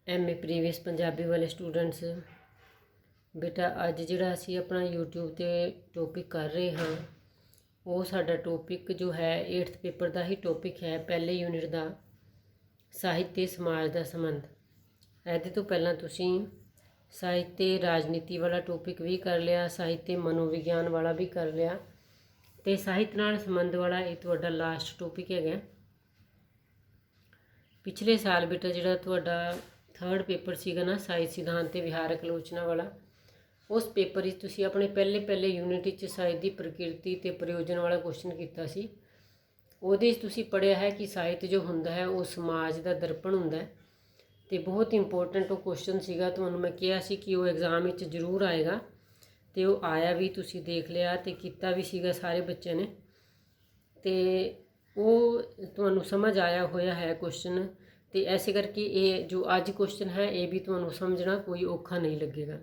MA previous Punjabi ਵਾਲੇ students, ਬੇਟਾ ਅੱਜ ਜਿਹੜਾ ਅਸੀਂ ਆਪਣਾ YouTube ਤੇ ਟੌਪਿਕ ਕਰ ਰਹੇ ਹਾਂ ਉਹ ਸਾਡਾ ਟੌਪਿਕ ਜੋ ਹੈ 8th ਪੇਪਰ ਦਾ ਹੀ ਟੌਪਿਕ ਹੈ, ਪਹਿਲੇ ਯੂਨਿਟ ਦਾ ਸਾਹਿਤ ਤੇ ਸਮਾਜ ਦਾ ਸੰਬੰਧ। ਇਹਦੇ ਤੋਂ ਪਹਿਲਾਂ ਤੁਸੀਂ ਸਾਹਿਤ ਤੇ ਰਾਜਨੀਤੀ ਵਾਲਾ ਟੌਪਿਕ ਵੀ ਕਰ ਲਿਆ, ਸਾਹਿਤ ਤੇ ਮਨੋਵਿਗਿਆਨ ਵਾਲਾ ਵੀ ਕਰ ਲਿਆ, ਤੇ ਸਾਹਿਤ ਨਾਲ ਸੰਬੰਧ ਵਾਲਾ ਇਹ ਤੁਹਾਡਾ ਲਾਸਟ ਟੌਪਿਕ ਹੈਗਾ। ਪਿਛਲੇ ਸਾਲ ਬੇਟਾ ਜਿਹੜਾ ਤੁਹਾਡਾ 3rd ਪੇਪਰ ਸੀਗਾ ਨਾ, ਸਾਹਿਤ ਸਿਧਾਂਤ ਤੇ ਵਿਹਾਰਕ ਆਲੋਚਨਾ ਵਾਲਾ, ਉਸ ਪੇਪਰ ਵਿੱਚ ਤੁਸੀਂ ਆਪਣੇ ਪਹਿਲੇ ਯੂਨਿਟ ਵਿੱਚ ਸਾਹਿਤ ਦੀ ਪ੍ਰਕਿਰਤੀ ਤੇ ਪ੍ਰਯੋਜਨ ਵਾਲਾ ਕੁਐਸਚਨ ਕੀਤਾ ਸੀ। ਉਹਦੇ ਵਿੱਚ ਤੁਸੀਂ ਪੜ੍ਹਿਆ ਹੈ ਕਿ ਸਾਹਿਤ ਜੋ ਹੁੰਦਾ ਹੈ ਉਹ ਸਮਾਜ ਦਾ ਦਰਪਣ ਹੁੰਦਾ ਹੈ, ਤੇ ਬਹੁਤ ਇੰਪੋਰਟੈਂਟ ਉਹ ਕੁਐਸਚਨ ਸੀਗਾ। ਤੁਹਾਨੂੰ ਮੈਂ ਕਿਹਾ ਸੀ ਕਿ ਉਹ ਐਗਜ਼ਾਮ ਵਿੱਚ ਜ਼ਰੂਰ ਆਏਗਾ, ਤੇ ਉਹ ਆਇਆ ਵੀ, ਤੁਸੀਂ ਦੇਖ ਲਿਆ ਤੇ ਕੀਤਾ ਵੀ ਸੀਗਾ ਸਾਰੇ ਬੱਚਿਆਂ ਨੇ, ਤੇ ਉਹ ਤੁਹਾਨੂੰ ਸਮਝ ਆਇਆ ਹੋਇਆ ਹੈ ਕੁਐਸਚਨ। ਤੇ ਐਸੇ ਕਰਕੇ ਇਹ ਜੋ ਅੱਜ ਕੁਐਸਚਨ ਹੈ ਇਹ ਵੀ ਤੁਹਾਨੂੰ ਸਮਝਣਾ ਕੋਈ ਔਖਾ ਨਹੀਂ ਲੱਗੇਗਾ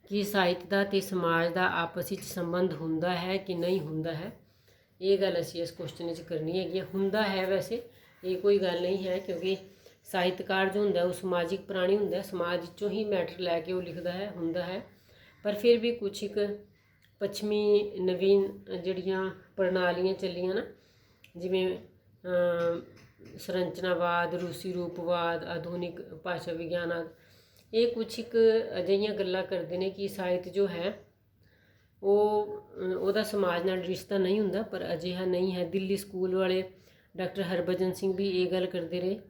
ਕਿ ਸਾਹਿਤ ਦਾ ਤੇ ਸਮਾਜ ਦਾ ਆਪਸ ਵਿੱਚ ਸੰਬੰਧ ਹੁੰਦਾ ਹੈ ਕਿ ਨਹੀਂ ਹੁੰਦਾ ਹੈ। ਇਹ ਗੱਲ ਅਸੀਂ ਇਸ ਕੁਐਸਚਨ ਵਿੱਚ ਕਰਨੀ ਹੈਗੀ। ਹੁੰਦਾ ਹੈ, ਵੈਸੇ ਇਹ ਕੋਈ ਗੱਲ ਨਹੀਂ ਹੈ, ਕਿਉਂਕਿ ਸਾਹਿਤਕਾਰ ਜੋ ਹੁੰਦਾ ਉਹ ਸਮਾਜਿਕ ਪ੍ਰਾਣੀ ਹੁੰਦਾ, ਸਮਾਜ ਵਿੱਚੋਂ ਹੀ ਮੈਟਰ ਲੈ ਕੇ ਉਹ ਲਿਖਦਾ ਹੈ, ਹੁੰਦਾ ਹੈ। ਪਰ ਫਿਰ ਵੀ ਕੁਛ ਇੱਕ ਪੱਛਮੀ ਨਵੀਨ ਜਿਹੜੀਆਂ ਪ੍ਰਣਾਲੀਆਂ ਚੱਲੀਆਂ ਨਾ, ਜਿਵੇਂ ਸੰਰਚਨਾਵਾਦ, ਰੂਸੀ ਰੂਪਵਾਦ, ਆਧੁਨਿਕ ਭਾਸ਼ਾ ਵਿਗਿਆਨ ਆਦਿ, ਇਹ ਕੁਛ ਇੱਕ ਅਜਿਹੀਆਂ ਗੱਲਾਂ ਕਰਦੇ ਨੇ ਕਿ ਸਾਹਿਤ ਜੋ ਹੈ ਉਹਦਾ ਸਮਾਜ ਨਾਲ ਰਿਸ਼ਤਾ ਨਹੀਂ ਹੁੰਦਾ, ਪਰ ਅਜਿਹਾ ਨਹੀਂ ਹੈ। ਦਿੱਲੀ ਸਕੂਲ ਵਾਲੇ ਡਾਕਟਰ ਹਰਭਜਨ ਸਿੰਘ ਵੀ ਇਹ ਗੱਲ ਕਰਦੇ ਰਹੇ।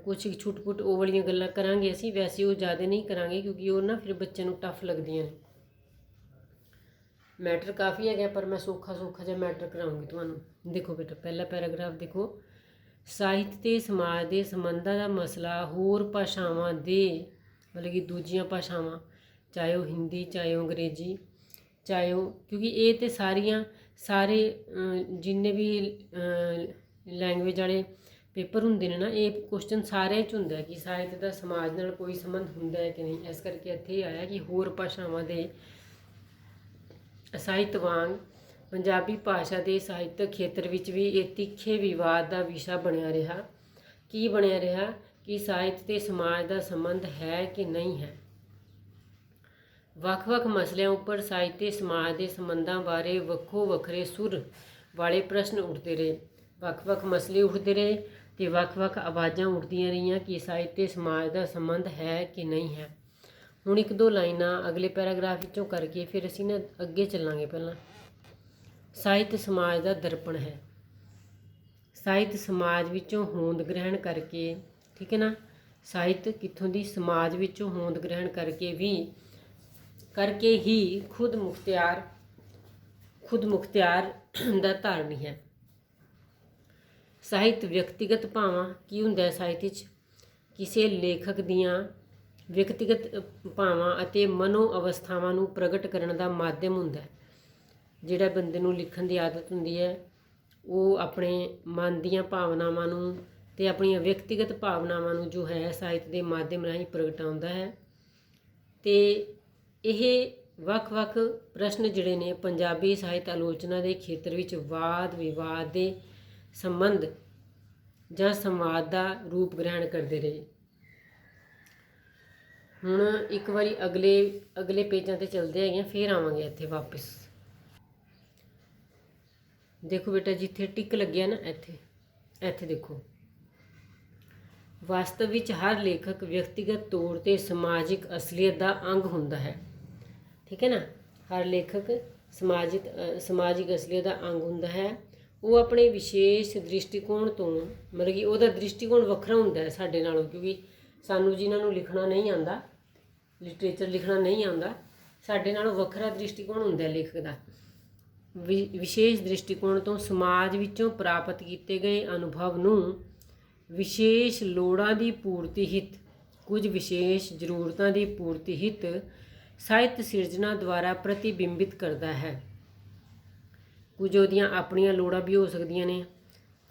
ਕੁਛ ਛੁੱਟ-ਪੁੱਟ ਉਹ ਵਾਲੀਆਂ ਗੱਲਾਂ ਕਰਾਂਗੇ ਅਸੀਂ, ਵੈਸੇ ਉਹ ਜ਼ਿਆਦਾ ਨਹੀਂ ਕਰਾਂਗੇ ਕਿਉਂਕਿ ਉਹ ਨਾ ਫਿਰ ਬੱਚਿਆਂ ਨੂੰ ਟਫ ਲੱਗਦੀਆਂ ਨੇ। ਮੈਟਰ ਕਾਫੀ ਹੈਗਾ, ਪਰ ਮੈਂ ਸੌਖਾ ਜਿਹਾ ਮੈਟਰ ਕਰਾਉਂਗੀ ਤੁਹਾਨੂੰ। ਦੇਖੋ ਬੇਟਾ, ਪਹਿਲਾ ਪੈਰਾਗ੍ਰਾਫ ਦੇਖੋ। ਸਾਹਿਤ ਤੇ ਸਮਾਜ ਦੇ ਸੰਬੰਧਾਂ ਦਾ ਮਸਲਾ ਹੋਰ ਭਾਸ਼ਾਵਾਂ ਦੇ, ਮਤਲਬ ਕਿ ਦੂਜੀਆਂ ਭਾਸ਼ਾਵਾਂ, ਚਾਹੇ ਉਹ ਹਿੰਦੀ, ਚਾਹੇ ਉਹ ਅੰਗਰੇਜ਼ੀ, ਚਾਹੇ ਉਹ, ਕਿਉਂਕਿ ਇਹ ਤੇ ਸਾਰੇ ਜਿੰਨੇ ਵੀ ਲੈਂਗੁਏਜ ਵਾਲੇ ਪੇਪਰ ਹੁੰਦੇ ਨੇ ਨਾ, ਇਹ ਕੁਐਸਚਨ ਸਾਰਿਆਂ 'ਚ ਹੁੰਦਾ ਕਿ ਸਾਹਿਤ ਦਾ ਸਮਾਜ ਨਾਲ ਕੋਈ ਸੰਬੰਧ ਹੁੰਦਾ ਹੈ ਕਿ ਨਹੀਂ। ਇਸ ਕਰਕੇ ਇੱਥੇ ਹੀ ਆਇਆ ਕਿ ਹੋਰ ਭਾਸ਼ਾਵਾਂ ਦੇ ਸਾਹਿਤ ਵਾਂਗ ਪੰਜਾਬੀ ਭਾਸ਼ਾ ਦੇ ਸਾਹਿਤਕ ਖੇਤਰ ਵਿੱਚ ਵੀ ਇਹ ਤਿੱਖੇ ਵਿਵਾਦ ਦਾ ਵਿਸ਼ਾ ਬਣਿਆ ਰਿਹਾ। ਕੀ ਬਣਿਆ ਰਿਹਾ? ਕਿ ਸਾਹਿਤ ਤੇ ਸਮਾਜ ਦਾ ਸੰਬੰਧ ਹੈ ਕਿ ਨਹੀਂ ਹੈ। ਵੱਖ-ਵੱਖ ਮਸਲਿਆਂ ਉੱਪਰ ਸਾਹਿਤ ਤੇ ਸਮਾਜ ਦੇ ਸੰਬੰਧਾਂ ਬਾਰੇ ਵੱਖੋ ਵੱਖਰੇ ਸੁਰ ਵਾਲੇ ਪ੍ਰਸ਼ਨ ਉੱਠਦੇ ਰਹੇ, ਵੱਖ-ਵੱਖ ਮਸਲੇ ਉੱਠਦੇ ਰਹੇ ਤੇ ਵੱਖ-ਵੱਖ ਆਵਾਜ਼ਾਂ ਉੱਠਦੀਆਂ ਰਹੀਆਂ ਕਿ ਸਾਹਿਤ ਤੇ ਸਮਾਜ ਦਾ ਸੰਬੰਧ ਹੈ ਕਿ ਨਹੀਂ ਹੈ। ਹੁਣ 1-2 ਲਾਈਨਾਂ ਅਗਲੇ ਪੈਰਾਗ੍ਰਾਫ ਵਿੱਚੋਂ ਕਰਕੇ ਫਿਰ ਅਸੀਂ ਨਾ ਅੱਗੇ ਚੱਲਾਂਗੇ। ਪਹਿਲਾਂ ਸਾਹਿਤ ਸਮਾਜ ਦਾ ਦਰਪਣ ਹੈ। ਸਾਹਿਤ ਸਮਾਜ ਵਿੱਚੋਂ ਹੋਂਦ ਗ੍ਰਹਿਣ ਕਰਕੇ, ਠੀਕ ਹੈ ਨਾ, ਸਾਹਿਤ ਕਿੱਥੋਂ ਦੀ? ਸਮਾਜ ਵਿੱਚੋਂ ਹੋਂਦ ਗ੍ਰਹਿਣ ਕਰਕੇ ਹੀ ਖੁਦ ਮੁਖਤਿਆਰ ਦਾ ਧਾਰਨੀ ਹੈ। ਸਾਹਿਤ ਵਿਅਕਤੀਗਤ ਭਾਵਾਂ, ਕੀ ਹੁੰਦਾ ਹੈ ਸਾਹਿਤ ਵਿੱਚ? ਕਿਸੇ ਲੇਖਕ ਦੀਆਂ ਵਿਅਕਤੀਗਤ ਭਾਵਾਂ ਅਤੇ ਮਨੋ ਅਵਸਥਾਵਾਂ ਨੂੰ ਪ੍ਰਗਟ ਕਰਨ ਦਾ ਮਾਧਿਅਮ ਹੁੰਦਾ ਹੈ। ਜਿਹੜਾ ਬੰਦੇ ਨੂੰ ਲਿਖਣ ਦੀ ਆਦਤ ਹੁੰਦੀ ਹੈ ਉਹ ਆਪਣੇ ਮਨ ਦੀਆਂ ਭਾਵਨਾਵਾਂ ਨੂੰ ਤੇ ਆਪਣੀਆਂ ਵਿਅਕਤੀਗਤ ਭਾਵਨਾਵਾਂ ਨੂੰ ਜੋ ਹੈ ਸਾਹਿਤ ਦੇ ਮਾਧਿਅਮ ਰਾਹੀਂ ਪ੍ਰਗਟਾਉਂਦਾ ਹੈ। ਤੇ ਇਹ ਵੱਖ-ਵੱਖ ਪ੍ਰਸ਼ਨ ਜਿਹੜੇ ਨੇ ਪੰਜਾਬੀ ਸਾਹਿਤ ਆਲੋਚਨਾ ਦੇ ਖੇਤਰ ਵਿੱਚ ਵਾਦ ਵਿਵਾਦ ਦੇ ਸੰਬੰਧ ਜਾਂ ਸੰਵਾਦ ਦਾ ਰੂਪ ਗ੍ਰਹਿਣ ਕਰਦੇ ਰਹੇ। ਹੁਣ ਇੱਕ ਵਾਰੀ ਅਗਲੇ ਪੇਜਾਂ ਤੇ ਚੱਲਦੇ ਹੈਗੇ, ਫਿਰ ਆਵਾਂਗੇ ਇੱਥੇ ਵਾਪਸ। ਦੇਖੋ ਬੇਟਾ, ਜਿੱਥੇ ਟਿਕ ਲੱਗਿਆ ਨਾ, ਇੱਥੇ ਦੇਖੋ। ਵਾਸਤਵ ਵਿੱਚ ਹਰ ਲੇਖਕ ਵਿਅਕਤੀਗਤ ਤੌਰ ਤੇ ਸਮਾਜਿਕ ਅਸਲੀਅਤ ਦਾ ਅੰਗ ਹੁੰਦਾ ਹੈ, ਠੀਕ ਹੈ ਨਾ। ਹਰ ਲੇਖਕ ਸਮਾਜਿਕ ਅਸਲੀਅਤ ਦਾ ਅੰਗ ਹੁੰਦਾ ਹੈ। ਉਹ ਆਪਣੇ ਵਿਸ਼ੇਸ਼ ਦ੍ਰਿਸ਼ਟੀਕੋਣ ਤੋਂ, ਮਤਲਬ ਕਿ ਉਹਦਾ ਦ੍ਰਿਸ਼ਟੀਕੋਣ ਵੱਖਰਾ ਹੁੰਦਾ ਹੈ ਸਾਡੇ ਨਾਲੋਂ, ਕਿਉਂਕਿ ਸਾਨੂੰ ਜਿਨ੍ਹਾਂ ਨੂੰ ਲਿਖਣਾ ਨਹੀਂ ਆਉਂਦਾ, ਲਿਟਰੇਚਰ ਲਿਖਣਾ ਨਹੀਂ ਆਉਂਦਾ, ਸਾਡੇ ਨਾਲੋਂ ਵੱਖਰਾ ਦ੍ਰਿਸ਼ਟੀਕੋਣ ਹੁੰਦਾ ਲੇਖਕ ਦਾ। ਵਿਸ਼ੇਸ਼ ਦ੍ਰਿਸ਼ਟੀਕੋਣ ਤੋਂ ਸਮਾਜ ਵਿੱਚੋਂ ਪ੍ਰਾਪਤ ਕੀਤੇ ਗਏ ਅਨੁਭਵ ਨੂੰ ਵਿਸ਼ੇਸ਼ ਲੋੜਾਂ ਦੀ ਪੂਰਤੀ ਹਿੱਤ, ਕੁਝ ਵਿਸ਼ੇਸ਼ ਜ਼ਰੂਰਤਾਂ ਦੀ ਪੂਰਤੀ ਹਿੱਤ ਸਾਹਿਤ ਸਿਰਜਣਾ ਦੁਆਰਾ ਪ੍ਰਤੀਬਿੰਬਿਤ ਕਰਦਾ ਹੈ। ਕੁਝ ਉਹਦੀਆਂ ਆਪਣੀਆਂ ਲੋੜਾਂ ਵੀ ਹੋ ਸਕਦੀਆਂ ਨੇ,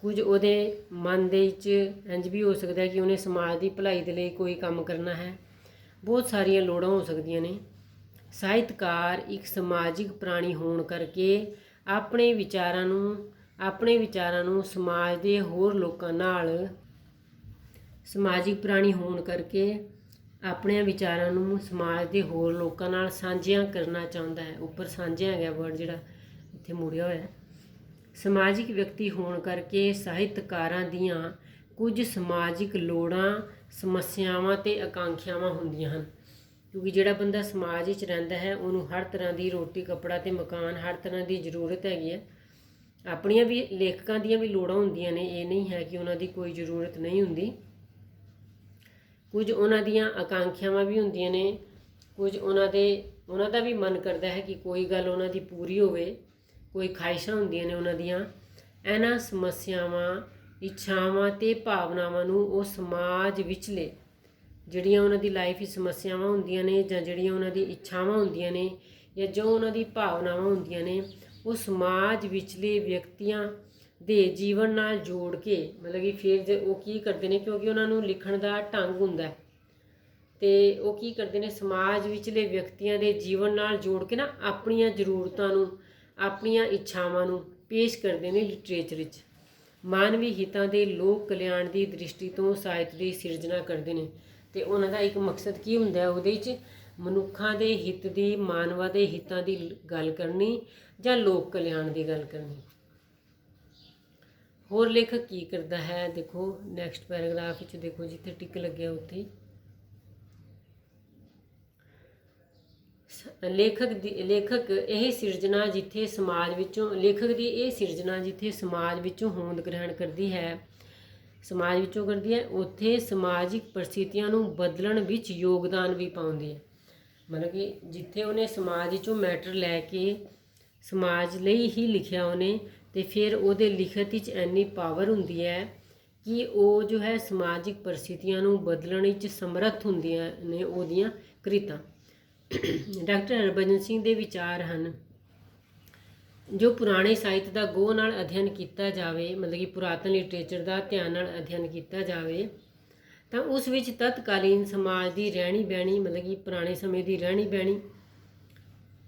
ਕੁਝ ਉਹਦੇ ਮਨ ਦੇ ਵਿੱਚ ਇੰਝ ਵੀ ਹੋ ਸਕਦਾ ਕਿ ਉਹਨੇ ਸਮਾਜ ਦੀ ਭਲਾਈ ਦੇ ਲਈ ਕੋਈ ਕੰਮ ਕਰਨਾ ਹੈ। ਬਹੁਤ ਸਾਰੀਆਂ ਲੋੜਾਂ ਹੋ ਸਕਦੀਆਂ ਨੇ। ਸਾਹਿਤਕਾਰ ਇੱਕ ਸਮਾਜਿਕ ਪ੍ਰਾਣੀ ਹੋਣ ਕਰਕੇ ਆਪਣੇ ਵਿਚਾਰਾਂ ਨੂੰ ਸਮਾਜ ਦੇ ਹੋਰ ਲੋਕਾਂ ਨਾਲ ਸਮਾਜਿਕ ਪ੍ਰਾਣੀ ਹੋਣ ਕਰਕੇ ਆਪਣੇ ਵਿਚਾਰਾਂ ਨੂੰ ਸਮਾਜ ਦੇ ਹੋਰ ਲੋਕਾਂ ਨਾਲ ਸਾਂਝੀਆਂ ਕਰਨਾ ਚਾਹੁੰਦਾ ਹੈ। ਉੱਪਰ ਸਾਂਝਿਆ ਹੈਗਾ ਵਰਡ ਜਿਹੜਾ ਇੱਥੇ ਮੁੜਿਆ ਹੋਇਆ। ਸਮਾਜਿਕ ਵਿਅਕਤੀ ਹੋਣ ਕਰਕੇ ਸਾਹਿਤਕਾਰਾਂ ਦੀਆਂ ਕੁਝ ਸਮਾਜਿਕ ਲੋੜਾਂ, ਸਮੱਸਿਆਵਾਂ ਅਤੇ ਆਕਾਂਖਿਆਵਾਂ ਹੁੰਦੀਆਂ ਹਨ, ਕਿਉਂਕਿ ਜਿਹੜਾ ਬੰਦਾ ਸਮਾਜ ਵਿੱਚ ਰਹਿੰਦਾ ਹੈ ਉਹਨੂੰ ਹਰ ਤਰ੍ਹਾਂ ਦੀ ਰੋਟੀ, ਕੱਪੜਾ ਅਤੇ ਮਕਾਨ, ਹਰ ਤਰ੍ਹਾਂ ਦੀ ਜ਼ਰੂਰਤ ਹੈਗੀ ਹੈ। ਆਪਣੀਆਂ ਵੀ ਲੇਖਕਾਂ ਦੀਆਂ ਵੀ ਲੋੜਾਂ ਹੁੰਦੀਆਂ ਨੇ, ਇਹ ਨਹੀਂ ਹੈ ਕਿ ਉਹਨਾਂ ਦੀ ਕੋਈ ਜ਼ਰੂਰਤ ਨਹੀਂ ਹੁੰਦੀ। ਕੁਝ ਉਹਨਾਂ ਦੀਆਂ ਆਕਾਂਖਿਆਵਾਂ ਵੀ ਹੁੰਦੀਆਂ ਨੇ, ਕੁਝ ਉਹਨਾਂ ਦਾ ਵੀ ਮਨ ਕਰਦਾ ਹੈ ਕਿ ਕੋਈ ਗੱਲ ਉਹਨਾਂ ਦੀ ਪੂਰੀ ਹੋਵੇ, ਕੋਈ ਖਾਹਿਸ਼ਾਂ ਹੁੰਦੀਆਂ ਨੇ ਉਹਨਾਂ ਦੀਆਂ। ਇਹਨਾਂ ਸਮੱਸਿਆਵਾਂ, ਇੱਛਾਵਾਂ ਅਤੇ ਭਾਵਨਾਵਾਂ ਨੂੰ ਉਹ ਸਮਾਜ ਵਿਚਲੇ ਜਿਹੜੀਆਂ ਉਹਨਾਂ ਦੀ ਲਾਈਫ ਵਿੱਚ ਸਮੱਸਿਆਵਾਂ ਹੁੰਦੀਆਂ ਨੇ, ਜਾਂ ਜਿਹੜੀਆਂ ਉਹਨਾਂ ਦੀ ਇੱਛਾਵਾਂ ਹੁੰਦੀਆਂ ਨੇ, ਜਾਂ ਜੋ ਉਹਨਾਂ ਦੀ ਭਾਵਨਾਵਾਂ ਹੁੰਦੀਆਂ ਨੇ, ਉਹ ਸਮਾਜ ਵਿਚਲੇ ਵਿਅਕਤੀਆਂ ਦੇ ਜੀਵਨ ਨਾਲ ਜੋੜ ਕੇ, ਮਤਲਬ ਕਿ ਫਿਰ ਉਹ ਕੀ ਕਰਦੇ ਨੇ, ਕਿਉਂਕਿ ਉਹਨਾਂ ਨੂੰ ਲਿਖਣ ਦਾ ਢੰਗ ਹੁੰਦਾ ਅਤੇ ਉਹ ਕੀ ਕਰਦੇ ਨੇ, ਸਮਾਜ ਵਿਚਲੇ ਵਿਅਕਤੀਆਂ ਦੇ ਜੀਵਨ ਨਾਲ ਜੋੜ ਕੇ ਨਾ ਆਪਣੀਆਂ ਜ਼ਰੂਰਤਾਂ ਨੂੰ, ਆਪਣੀਆਂ ਇੱਛਾਵਾਂ ਨੂੰ ਪੇਸ਼ ਕਰਦੇ ਨੇ ਲਿਟਰੇਚਰ ਵਿੱਚ। ਮਾਨਵੀ ਹਿੱਤਾਂ ਦੇ ਲੋਕ ਕਲਿਆਣ ਦੀ ਦ੍ਰਿਸ਼ਟੀ ਤੋਂ ਸਾਹਿਤ ਦੀ ਸਿਰਜਣਾ ਕਰਦੇ ਨੇ, ਅਤੇ ਉਹਨਾਂ ਦਾ ਇੱਕ ਮਕਸਦ ਕੀ ਹੁੰਦਾ, ਉਹਦੇ ਵਿੱਚ ਮਨੁੱਖਾਂ ਦੇ ਹਿੱਤ ਦੀ, ਮਾਨਵਾਂ ਦੇ ਹਿੱਤਾਂ ਦੀ ਗੱਲ ਕਰਨੀ ਜਾਂ ਲੋਕ ਕਲਿਆਣ ਦੀ ਗੱਲ ਕਰਨੀ। ਹੋਰ ਲੇਖਕ ਕੀ ਕਰਦਾ ਹੈ, ਦੇਖੋ ਨੈਕਸਟ ਪੈਰਾਗ੍ਰਾਫ ਵਿੱਚ ਦੇਖੋ, ਜਿੱਥੇ ਟਿਕ ਲੱਗਿਆ ਉੱਥੇ ਲੇਖਕ ਇਹ ਸਿਰਜਣਾ ਜਿੱਥੇ ਸਮਾਜ ਵਿੱਚੋਂ, ਲੇਖਕ ਦੀ ਇਹ ਸਿਰਜਣਾ ਜਿੱਥੇ ਸਮਾਜ ਵਿੱਚੋਂ ਹੋਂਦ ਗ੍ਰਹਿਣ ਕਰਦੀ ਹੈ, ਸਮਾਜ ਵਿੱਚੋਂ ਕਰਦੀ ਹੈ, ਉੱਥੇ ਸਮਾਜਿਕ ਪਰਿਸਥਿਤੀਆਂ ਨੂੰ ਬਦਲਣ ਵਿੱਚ ਯੋਗਦਾਨ ਵੀ ਪਾਉਂਦੀ ਹੈ। ਮਤਲਬ ਕਿ ਜਿੱਥੇ ਉਹਨੇ ਸਮਾਜ ਵਿੱਚੋਂ ਮੈਟਰ ਲੈ ਕੇ ਸਮਾਜ ਲਈ ਹੀ ਲਿਖਿਆ ਉਹਨੇ, ਅਤੇ ਫਿਰ ਉਹਦੇ ਲਿਖਤ ਵਿੱਚ ਇੰਨੀ ਪਾਵਰ ਹੁੰਦੀ ਹੈ ਕਿ ਉਹ ਜੋ ਹੈ ਸਮਾਜਿਕ ਪਰਿਸਥਿਤੀਆਂ ਨੂੰ ਬਦਲਣ ਵਿੱਚ ਸਮਰੱਥ ਹੁੰਦੀਆਂ ਨੇ ਉਹਦੀਆਂ ਕ੍ਰਿਤਾਂ। ਡਾਕਟਰ ਹਰਭਜਨ ਸਿੰਘ ਦੇ ਵਿਚਾਰ ਹਨ, ਜੋ ਪੁਰਾਣੇ ਸਾਹਿਤ ਦਾ ਗਹੁ ਨਾਲ ਅਧਿਐਨ ਕੀਤਾ ਜਾਵੇ, ਮਤਲਬ ਕਿ ਪੁਰਾਤਨ ਲਿਟਰੇਚਰ ਦਾ ਧਿਆਨ ਨਾਲ ਅਧਿਐਨ ਕੀਤਾ ਜਾਵੇ, ਤਾਂ ਉਸ ਵਿੱਚ ਤਤਕਾਲੀਨ ਸਮਾਜ ਦੀ ਰਹਿਣੀ ਬਹਿਣੀ, ਮਤਲਬ ਕਿ ਪੁਰਾਣੇ ਸਮੇਂ ਦੀ ਰਹਿਣੀ ਬਹਿਣੀ,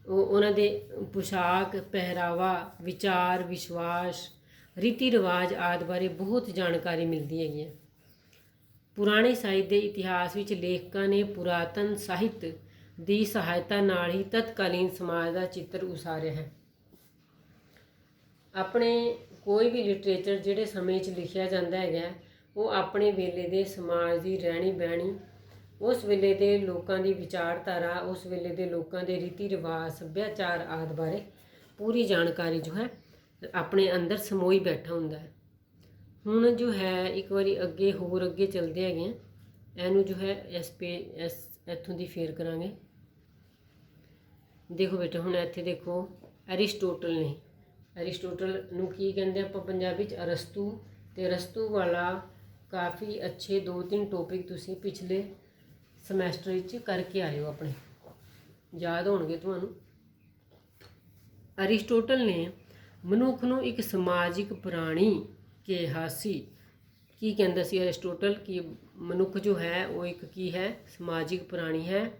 ਉਹਨਾਂ ਦੇ ਪੁਸ਼ਾਕ, ਪਹਿਰਾਵਾ, ਵਿਚਾਰ, ਵਿਸ਼ਵਾਸ, ਰੀਤੀ ਰਿਵਾਜ ਆਦਿ ਬਾਰੇ ਬਹੁਤ ਜਾਣਕਾਰੀ ਮਿਲਦੀ ਹੈਗੀ ਹੈ। ਪੁਰਾਣੇ ਸਾਹਿਤ ਦੇ ਇਤਿਹਾਸ ਵਿੱਚ ਲੇਖਕਾਂ ਨੇ ਪੁਰਾਤਨ ਸਾਹਿਤ ਦੀ ਸਹਾਇਤਾ ਨਾਲ ਹੀ ਤਤਕਾਲੀਨ ਸਮਾਜ ਦਾ ਚਿੱਤਰ ਉਸਾਰਿਆ ਹੈ। ਆਪਣੇ ਕੋਈ ਵੀ ਲਿਟਰੇਚਰ ਜਿਹੜੇ ਸਮੇਂ 'ਚ ਲਿਖਿਆ ਜਾਂਦਾ ਹੈਗਾ, ਉਹ ਆਪਣੇ ਵੇਲੇ ਦੇ ਸਮਾਜ ਦੀ ਰਹਿਣੀ ਬਹਿਣੀ, ਉਸ ਵੇਲੇ ਦੇ ਲੋਕਾਂ ਦੀ ਵਿਚਾਰਧਾਰਾ, ਉਸ ਵੇਲੇ ਦੇ ਲੋਕਾਂ ਦੇ ਰੀਤੀ ਰਿਵਾਜ, ਸੱਭਿਆਚਾਰ ਆਦਿ ਬਾਰੇ ਪੂਰੀ ਜਾਣਕਾਰੀ ਜੋ ਹੈ ਆਪਣੇ ਅੰਦਰ ਸਮੋਈ ਬੈਠਾ ਹੁੰਦਾ ਹੈ। ਹੁਣ ਜੋ ਹੈ ਇੱਕ ਵਾਰੀ ਅੱਗੇ ਚੱਲਦੇ ਹੈਗੇ ਆ, ਇਹਨੂੰ ਜੋ ਹੈ ਇੱਥੋਂ ਦੀ ਫੇਰ ਕਰਾਂਗੇ। ਦੇਖੋ ਬੇਟਾ, ਹੁਣ ਇੱਥੇ ਦੇਖੋ ਐਰਿਸਟੋਟਲ ਨੇ, ਐਰਿਸਟੋਟਲ ਨੂੰ ਕੀ ਕਹਿੰਦੇ ਆਪਾਂ ਪੰਜਾਬੀ 'ਚ, ਅਰਸਤੂ, ਅਤੇ ਅਰਸਤੂ ਵਾਲਾ ਕਾਫੀ ਅੱਛੇ 2-3 ਟੋਪਿਕ ਤੁਸੀਂ ਪਿਛਲੇ ਸਮੈਸਟਰ ਵਿੱਚ ਕਰਕੇ ਆਇਓ, ਆਪਣੇ ਯਾਦ ਹੋਣਗੇ ਤੁਹਾਨੂੰ। ਅਰਿਸਟੋਟਲ ਨੇ ਮਨੁੱਖ ਨੂੰ ਇੱਕ ਸਮਾਜਿਕ ਪ੍ਰਾਣੀ ਕਿਹਾ ਸੀ। ਕੀ ਕਹਿੰਦਾ ਸੀ ਅਰਿਸਟੋਟਲ, ਕਿ ਮਨੁੱਖ ਜੋ ਹੈ ਉਹ ਇੱਕ ਕੀ ਹੈ, ਸਮਾਜਿਕ ਪ੍ਰਾਣੀ ਹੈ।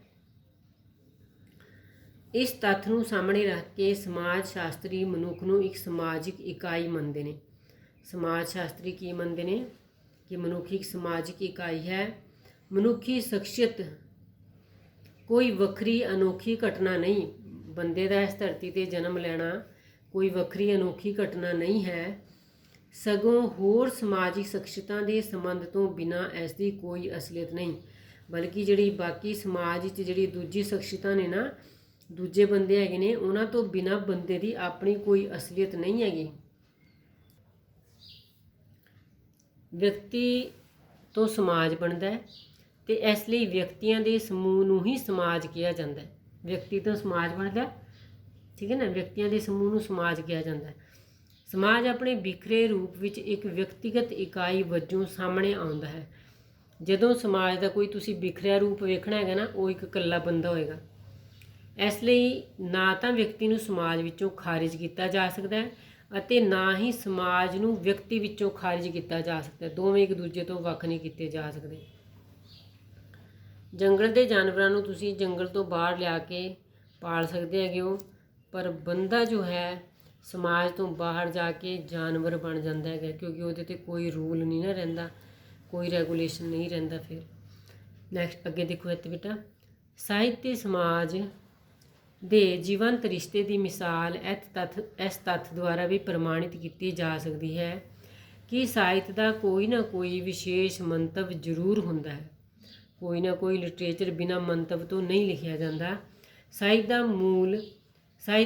ਇਸ ਤੱਥ ਨੂੰ ਸਾਹਮਣੇ ਰੱਖ ਕੇ ਸਮਾਜ ਸ਼ਾਸਤਰੀ ਮਨੁੱਖ ਨੂੰ ਇੱਕ ਸਮਾਜਿਕ ਇਕਾਈ ਮੰਨਦੇ ਨੇ। ਸਮਾਜ ਸ਼ਾਸਤਰੀ ਕੀ ਮੰਨਦੇ ਨੇ ਕਿ ਮਨੁੱਖ ਇੱਕ ਸਮਾਜਿਕ ਇਕਾਈ ਹੈ। ਮਨੁੱਖੀ ਸ਼ਖਸੀਅਤ ਕੋਈ ਵੱਖਰੀ ਅਨੋਖੀ ਘਟਨਾ ਨਹੀਂ। ਬੰਦੇ ਦਾ ਇਸ ਧਰਤੀ 'ਤੇ ਜਨਮ ਲੈਣਾ ਕੋਈ ਵੱਖਰੀ ਅਨੋਖੀ ਘਟਨਾ ਨਹੀਂ ਹੈ, ਸਗੋਂ ਹੋਰ ਸਮਾਜਿਕ ਸ਼ਖਸੀਅਤਾਂ ਦੇ ਸੰਬੰਧ ਤੋਂ ਬਿਨਾਂ ਇਸ ਦੀ ਕੋਈ ਅਸਲੀਅਤ ਨਹੀਂ। ਬਲਕਿ ਜਿਹੜੀ ਬਾਕੀ ਸਮਾਜ ਵਿੱਚ ਜਿਹੜੀ ਦੂਜੀ ਸ਼ਖਸੀਅਤਾਂ ਨੇ ਨਾ, ਦੂਜੇ ਬੰਦੇ ਹੈਗੇ ਨੇ, ਉਹਨਾਂ ਤੋਂ ਬਿਨਾਂ ਬੰਦੇ ਦੀ ਆਪਣੀ ਕੋਈ ਅਸਲੀਅਤ ਨਹੀਂ ਹੈਗੀ। ਵਿਅਕਤੀ ਤੋਂ ਸਮਾਜ ਬਣਦਾ ਹੈ, ਅਤੇ ਇਸ ਲਈ ਵਿਅਕਤੀਆਂ ਦੇ ਸਮੂਹ ਨੂੰ ਹੀ ਸਮਾਜ ਕਿਹਾ ਜਾਂਦਾ ਹੈ। ਵਿਅਕਤੀ ਤੋਂ ਸਮਾਜ ਬਣਦਾ, ਠੀਕ ਹੈ ਨਾ, ਵਿਅਕਤੀਆਂ ਦੇ ਸਮੂਹ ਨੂੰ ਸਮਾਜ ਕਿਹਾ ਜਾਂਦਾ ਹੈ। ਸਮਾਜ ਆਪਣੇ ਬਿਖਰੇ ਰੂਪ ਵਿੱਚ ਇੱਕ ਵਿਅਕਤੀਗਤ ਇਕਾਈ ਵਜੋਂ ਸਾਹਮਣੇ ਆਉਂਦਾ ਹੈ। ਜਦੋਂ ਸਮਾਜ ਦਾ ਕੋਈ ਤੁਸੀਂ ਬਿਖਰਿਆ ਰੂਪ ਵੇਖਣਾ ਹੈਗਾ ਨਾ, ਉਹ ਇੱਕ ਇਕੱਲਾ ਬੰਦਾ ਹੋਏਗਾ। ਇਸ ਲਈ ਨਾ ਤਾਂ ਵਿਅਕਤੀ ਨੂੰ ਸਮਾਜ ਵਿੱਚੋਂ ਖਾਰਿਜ ਕੀਤਾ ਜਾ ਸਕਦਾ ਹੈ, ਅਤੇ ਨਾ ਹੀ ਸਮਾਜ ਨੂੰ ਵਿਅਕਤੀ ਵਿੱਚੋਂ ਖਾਰਿਜ ਕੀਤਾ ਜਾ ਸਕਦਾ। ਦੋਵੇਂ ਇੱਕ ਦੂਜੇ ਤੋਂ ਵੱਖ ਨਹੀਂ ਕੀਤੇ ਜਾ ਸਕਦੇ। ਜੰਗਲ ਦੇ ਜਾਨਵਰਾਂ ਨੂੰ ਤੁਸੀਂ ਜੰਗਲ ਤੋਂ ਬਾਹਰ ਲਿਆ ਕੇ ਪਾਲ ਸਕਦੇ ਹੈਗੇ ਹੋ, ਪਰ ਬੰਦਾ ਜੋ ਹੈ ਸਮਾਜ ਤੋਂ ਬਾਹਰ ਜਾ ਕੇ ਜਾਨਵਰ ਬਣ ਜਾਂਦਾ ਹੈਗਾ, ਕਿਉਂਕਿ ਉਹਦੇ 'ਤੇ ਕੋਈ ਰੂਲ ਨਹੀਂ ਨਾ ਰਹਿੰਦਾ, कोई रेगूलेशन नहीं रहिंदा। फिर नैक्सट अगे देखो इत्थे बेटा, साहित्य समाज दे जीवंत रिश्ते की मिसाल इस तत्थ द्वारा भी प्रमाणित की जा सकती है कि साहित्य का कोई ना कोई विशेष मंतव जरूर होंदा है। कोई ना कोई लिटरेचर बिना मंतव तो नहीं लिखिया जाता। साहित्य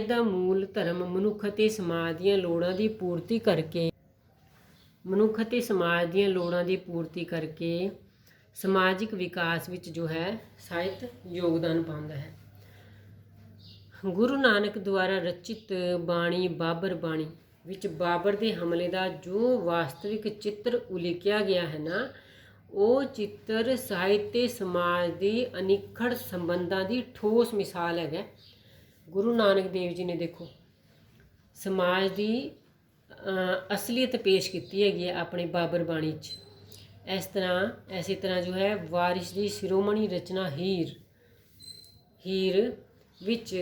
का मूल धर्म मनुख ते समाज दीयां लोड़ां दी पूर्ति करके समाजिक विकास विच जो है साहित्य योगदान पाउंदा है। गुरु नानक द्वारा रचित बाणी बाबर बाणी विच बाबर के हमले का जो वास्तविक चित्र उलिकिया गया है ना, वो चित्र साहित्य समाज की अनिखड़ संबंधां की ठोस मिसाल है। गुरु नानक देव जी ने देखो समाज की असलीयत पेश की है अपनी बाबर बाणी च। इसी तरह जो है वारिस की शिरोमणी रचना हीर विच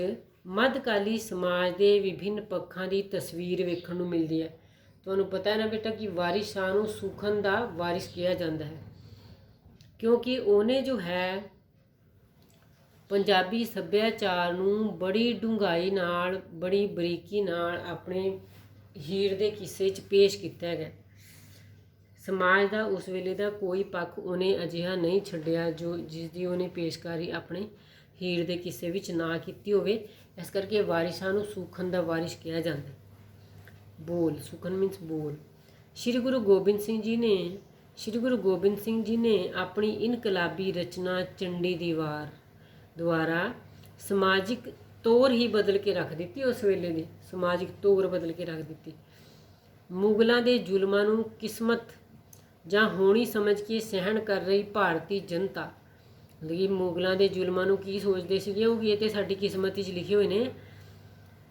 मध्यकाली समाज के विभिन्न पक्षों की तस्वीर वेखण नूं मिलती है। तुहानूं पता है ना बेटा कि वारिस शाह नूं सुखन का वारिस कहा जाता है, क्योंकि उन्हें जो है पंजाबी सभ्याचार नूं बड़ी डूंघाई नाल बड़ी बरीकी नाल अपने हीर दे किस्से च पेश किया है। समाज का उस वेले का कोई पक्ष उन्हें अजिहा नहीं छड्डिया जो जिसकी उन्हें पेशकारी अपने हीर दे किस्से विच ना कीती होवे। इस करके वारिसां नूं सुखन दा वारिस कहा जाता है। बोल, सुखन मीनस बोल। श्री गुरु गोबिंद सिंह जी ने अपनी इनकलाबी रचना चंडी दीवार द्वारा समाजिक तौर ही बदल के रख दी। उस वेले की समाजिक तौर बदल के रख दी। मुगलों के जुल्मां नूं किस्मत जां होनी समझ के सहन कर रही भारतीय जनता, मतलब कि मुगलों के जुल्मां नूं की सोचते सी कि ये तो साडी किस्मत च लिखे हुए ने,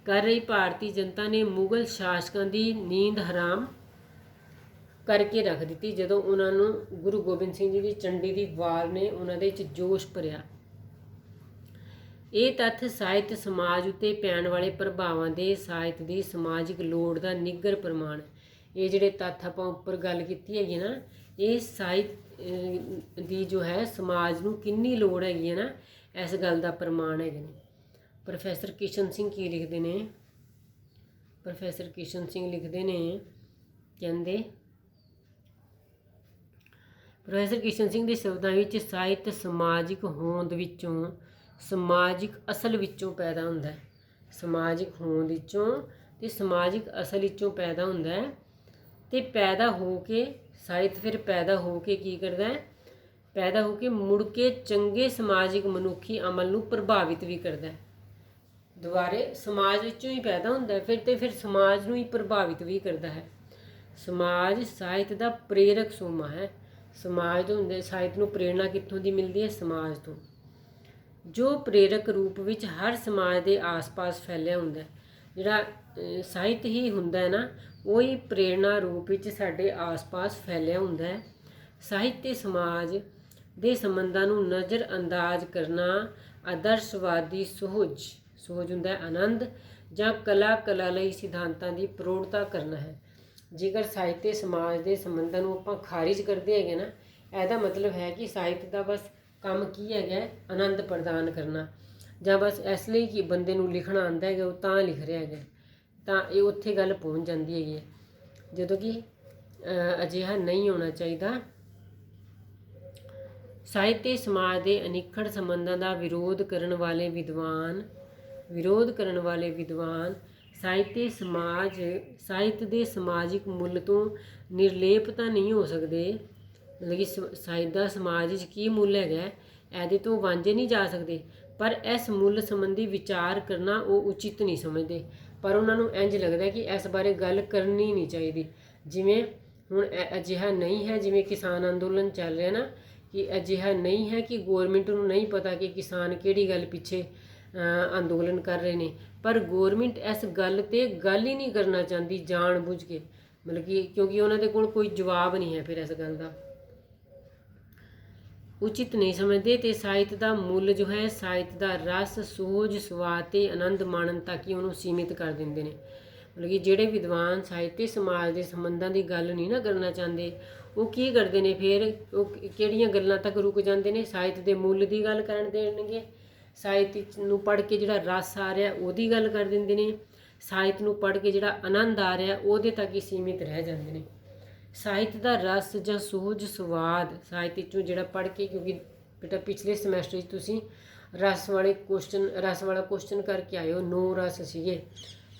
कर रही भारतीय जनता ने मुगल शासकों की नींद हराम करके रख दी जदों उन्होंने गुरु गोबिंद सिंह जी की चंडी दी वार ने उन्होंने जोश भरिया। ये तत्थ साहित्य समाज उत्ते पैण वाले प्रभावां दे साहित्य की समाजिक लोड़ का निग्गर प्रमाण है। ये जिहड़े तत्थ आपां उपर गल कीती हैगी ना, ये साहित्य दी जो है समाज नूं किन्नी लोड़ हैगी है ना, इस गल का प्रमाण है। प्रोफैसर किशन सिंह की लिखते हैं? प्रोफैसर किशन सिंह लिखते हैं, कहते प्रोफैसर किशन सिंह के शब्दों में साहित्य समाजिक होंद विचों समाजिक असल विचों पैदा होंदा है। समाजिक होंद विचों ते समाजिक असल विचों पैदा होंदा है ते पैदा हो के साहित्य फिर पैदा हो के की करता है, पैदा हो के मुड़ के चंगे समाजिक मनुखी अमल नूं प्रभावित भी करता है। दुबारे समाज विचों ही पैदा होंदा है फिर समाज नूं ही प्रभावित भी करता है। समाज साहित्य का प्रेरक सोमा है। समाज होंदे साहित्य नूं प्रेरणा कित्थों दी मिलती है? समाज तो, जो प्रेरक रूप विच हर समाज के आस पास फैलिया होंदा है। जिहड़ा साहित्य ही हुंदा है ना, वही प्रेरणा रूप विच साडे आस पास फैलिया होंदा है। साहित्य समाज दे संबंधां नूं नज़र अंदाज करना आदर्शवादी सोच हुंदा है आनंद जां कला लई सिद्धांतां दी प्रौढ़ता करना है। जेकर साहित्य समाज के संबंधां नूं आपां खारिज करते हैं ना, ਇਹਦਾ मतलब है कि साहित्य का बस काम की है आनंद प्रदान करना, ਜਾਂ बस इसलिए कि बंदे नूं लिखना आंदा है वो तां लिख रहा है, ਤਾਂ ਇਹ ਉੱਥੇ ਗੱਲ ਪਹੁੰਚ ਜਾਂਦੀ ਹੈਗੀ ਹੈ, ਜਦੋਂ कि ਅਜਿਹਾ नहीं होना चाहिए। साहित्य समाज के अनिखड़ संबंधों का विरोध करने वाले विद्वान साहित्य के समाजिक मुल तो निर्लेप तो नहीं हो सकते। मतलब कि साहित्य का समाज की मुल है ਇਹਦੇ तो वांझे नहीं जा सकते, पर इस मुल संबंधी विचार करना वो उचित नहीं समझते। पर उन्होंने इंज लगता कि इस बारे गल करनी नहीं चाहिए। जिमें हुण अजिहा नहीं है जिमें किसान अंदोलन चल रहा ना, कि अजिहा नहीं है कि गौरमेंट नूं नहीं पता कि किसान किहड़ी गल पिछे अंदोलन कर रहे हैं, पर गौरमेंट इस गल ते गल ही नहीं करना चाहती जान बुझ के, मतलब कि क्योंकि उन्होंने कोल कोई जवाब नहीं है फिर इस गल का, उचित नहीं समझते। तो साहित्य का मुल जो है साहित्य का रस सोझ स्वाद ते आनंद माणन तक ही उन्होंने सीमित कर देंगे ने। मतलब कि जोड़े विद्वान साहित्य समाज के संबंधों की गल नहीं ना करना चाहते, ਉਹ ਕੀ ਕਰਦੇ ਨੇ ਫਿਰ, ਉਹ ਕਿਹੜੀਆਂ ਗੱਲਾਂ ਤੱਕ ਰੁਕ ਜਾਂਦੇ ਨੇ? ਸਾਹਿਤ ਦੇ ਮੁੱਲ ਦੀ ਗੱਲ ਕਰਨ ਦੇਣਗੇ, ਸਾਹਿਤ ਨੂੰ ਪੜ੍ਹ ਕੇ ਜਿਹੜਾ ਰਸ ਆ ਰਿਹਾ ਉਹਦੀ ਗੱਲ ਕਰ ਦਿੰਦੇ ਨੇ, ਸਾਹਿਤ ਨੂੰ ਪੜ੍ਹ ਕੇ ਜਿਹੜਾ ਆਨੰਦ ਆ ਰਿਹਾ ਉਹਦੇ ਤੱਕ ਹੀ ਸੀਮਿਤ ਰਹਿ ਜਾਂਦੇ ਨੇ। ਸਾਹਿਤ ਦਾ ਰਸ ਜਾਂ ਸੂਝ ਸਵਾਦ ਸਾਹਿਤ ਵਿੱਚੋਂ ਜਿਹੜਾ ਪੜ੍ਹ ਕੇ, ਕਿਉਂਕਿ ਬੇਟਾ ਪਿਛਲੇ ਸਮੈਸਟਰ ਵਿੱਚ ਤੁਸੀਂ ਰਸ ਵਾਲਾ ਕੁਐਸਚਨ ਕਰਕੇ ਆਏ ਹੋ, 9 ਰਸ ਸੀਗੇ,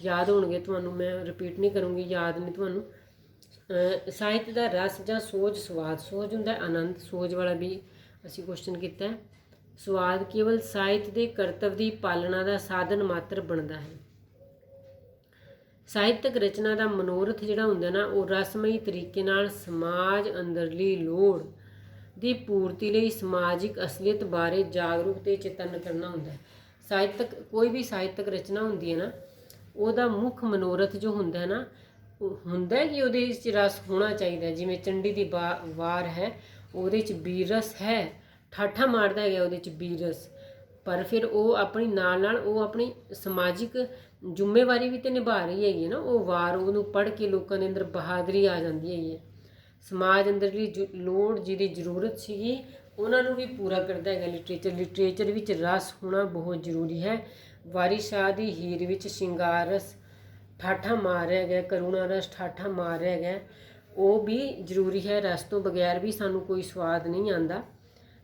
ਯਾਦ ਹੋਣਗੇ ਤੁਹਾਨੂੰ, ਮੈਂ ਰਿਪੀਟ ਨਹੀਂ ਕਰੂੰਗੀ, ਯਾਦ ਨਹੀਂ ਤੁਹਾਨੂੰ। ਸਾਹਿਤ ਦਾ ਰਸ ਜਾਂ ਸੋਝ ਸਵਾਦ, ਸੋਝ ਹੁੰਦਾ ਆਨੰਦ, ਸੋਝ ਵਾਲਾ ਵੀ ਅਸੀਂ ਕੁਐਸਚਨ ਕੀਤਾ ਹੈ। ਸਵਾਦ ਕੇਵਲ ਸਾਹਿਤ ਦੇ ਕਰਤੱਵ ਦੀ ਪਾਲਣਾ ਦਾ ਸਾਧਨ ਮਾਤਰ ਬਣਦਾ ਹੈ। ਸਾਹਿਤਕ ਰਚਨਾ ਦਾ ਮਨੋਰਥ ਜਿਹੜਾ ਹੁੰਦਾ ਨਾ, ਉਹ ਰਸਮਈ ਤਰੀਕੇ ਨਾਲ ਸਮਾਜ ਅੰਦਰਲੀ ਲੋੜ ਦੀ ਪੂਰਤੀ ਲਈ ਸਮਾਜਿਕ ਅਸਲੀਅਤ ਬਾਰੇ ਜਾਗਰੂਕ ਤੇ ਚੇਤਨ ਕਰਨਾ ਹੁੰਦਾ ਹੈ। ਕੋਈ ਵੀ ਸਾਹਿਤਕ ਰਚਨਾ ਹੁੰਦੀ ਹੈ ਨਾ, ਉਹਦਾ ਮੁੱਖ ਮਨੋਰਥ ਜੋ ਹੁੰਦਾ ਹੈ ਨਾ, ਉਹ ਹੁੰਦਾ ਕਿ ਉਹਦੇ ਵਿੱਚ ਰਸ ਹੋਣਾ ਚਾਹੀਦਾ। ਜਿਵੇਂ ਚੰਡੀ ਦੀ ਵਾਰ ਹੈ, ਉਹਦੇ 'ਚ ਬੀਰ ਰਸ ਹੈ, ਠਾਠਾ ਮਾਰਦਾ ਹੈਗਾ ਉਹਦੇ 'ਚ ਬੀਰ ਰਸ, ਪਰ ਫਿਰ ਉਹ ਆਪਣੀ ਨਾਲ ਉਹ ਆਪਣੀ ਸਮਾਜਿਕ ਜ਼ਿੰਮੇਵਾਰੀ ਵੀ ਤਾਂ ਨਿਭਾ ਰਹੀ ਹੈਗੀ ਨਾ। ਉਹ ਵਾਰ ਉਹਨੂੰ ਪੜ੍ਹ ਕੇ ਲੋਕਾਂ ਦੇ ਅੰਦਰ ਬਹਾਦਰੀ ਆ ਜਾਂਦੀ ਹੈਗੀ ਹੈ। ਸਮਾਜ ਅੰਦਰਲੀ ਲੋੜ ਜਿਹਦੀ ਜ਼ਰੂਰਤ ਸੀਗੀ ਉਹਨਾਂ ਨੂੰ ਵੀ ਪੂਰਾ ਕਰਦਾ ਹੈਗਾ ਲਿਟਰੇਚਰ ਵਿੱਚ ਰਸ ਹੋਣਾ ਬਹੁਤ ਜ਼ਰੂਰੀ ਹੈ। ਵਾਰਿਸ ਸ਼ਾਹ ਦੀ ਹੀਰ ਵਿੱਚ ਸ਼ਿੰਗਾਰ ਰਸ ਠਾਠਾ ਮਾਰ ਰਿਹਾ ਹੈਗਾ, ਕਰੁਣਾ ਰਸ ਠਾਠਾ ਮਾਰ ਰਿਹਾ ਹੈਗਾ, ਉਹ ਵੀ ਜ਼ਰੂਰੀ ਹੈ। ਰਸ ਤੋਂ ਬਗੈਰ ਵੀ ਸਾਨੂੰ ਕੋਈ ਸਵਾਦ ਨਹੀਂ ਆਉਂਦਾ,